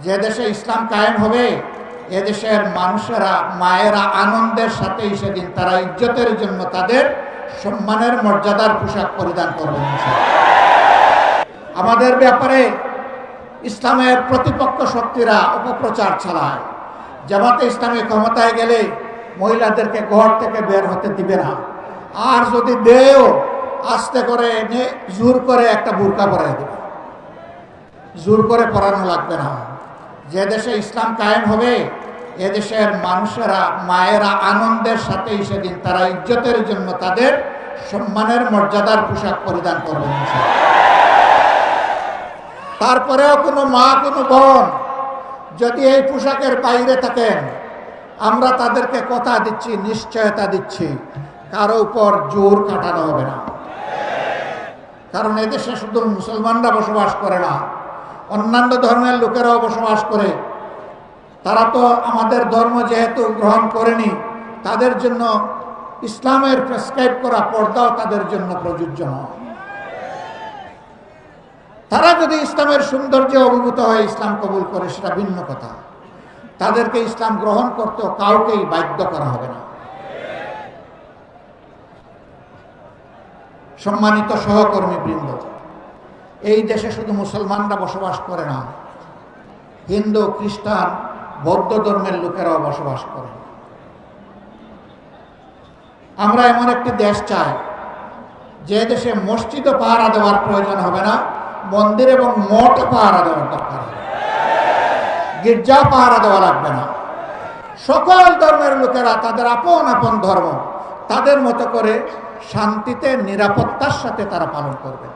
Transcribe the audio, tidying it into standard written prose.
যে দেশে ইসলাম কায়েম হবে এদেশের মানুষেরা মায়েরা আনন্দের সাথেই সেদিন তারা ইজ্জতের জন্য তাদের সম্মানের মর্যাদার পোশাক পরিধান করবেন। আমাদের ব্যাপারে ইসলামের প্রতিপক্ষ শক্তিরা অপপ্রচার চালায়। জামাতে ইসলামী ক্ষমতায় গেলে মহিলাদেরকে ঘর থেকে বের হতে দিবে না, আর যদি দেও আস্তে করে এনে জোর করে একটা বোরকা পরাই দেবে। জোর করে পরানো লাগবে না। যে দেশে ইসলাম কায়েম হবে এদেশের মানুষেরা মায়েরা আনন্দের সাথেই সেদিন তারা ইজ্জতের জন্য তাদের সম্মানের মর্যাদার পোশাক পরিধান করবেন। তারপরেও কোনো মা কোনো বোন যদি এই পোশাকের বাইরে থাকেন, আমরা তাদেরকে কথা দিচ্ছি, নিশ্চয়তা দিচ্ছি, কারো উপর জোর খাটানো হবে না। কারণ এদেশে শুধু মুসলমানরা বসবাস করে না, অন্যান্য ধর্মের লোকেরাও বসবাস করে। তারা তো আমাদের ধর্ম যেহেতু গ্রহণ করেনি, তাদের জন্য ইসলামের প্রেসক্রাইব করা পর্দাও তাদের জন্য প্রযোজ্য নয়। তারা যদি ইসলামের সৌন্দর্যে অভিভূত হয়ে ইসলাম কবুল করে সেটা ভিন্ন কথা। তাদেরকে ইসলাম গ্রহণ করতেও কাউকেই বাধ্য করা হবে না। সম্মানিত সহকর্মী বৃন্দ, এই দেশে শুধু মুসলমানরা বসবাস করে না, হিন্দু, খ্রিস্টান, বৌদ্ধ ধর্মের লোকেরাও বসবাস করে। আমরা এমন একটি দেশ চাই যে দেশে মসজিদও পাহারা দেওয়ার প্রয়োজন হবে না, মন্দির এবং মঠ পাহারা দেওয়ার দরকার হবে, গির্জা পাহারা দেওয়া লাগবে না। সকল ধর্মের লোকেরা তাদের আপন আপন ধর্ম তাদের মতো করে শান্তিতে নিরাপত্তার সাথে তারা পালন করবে।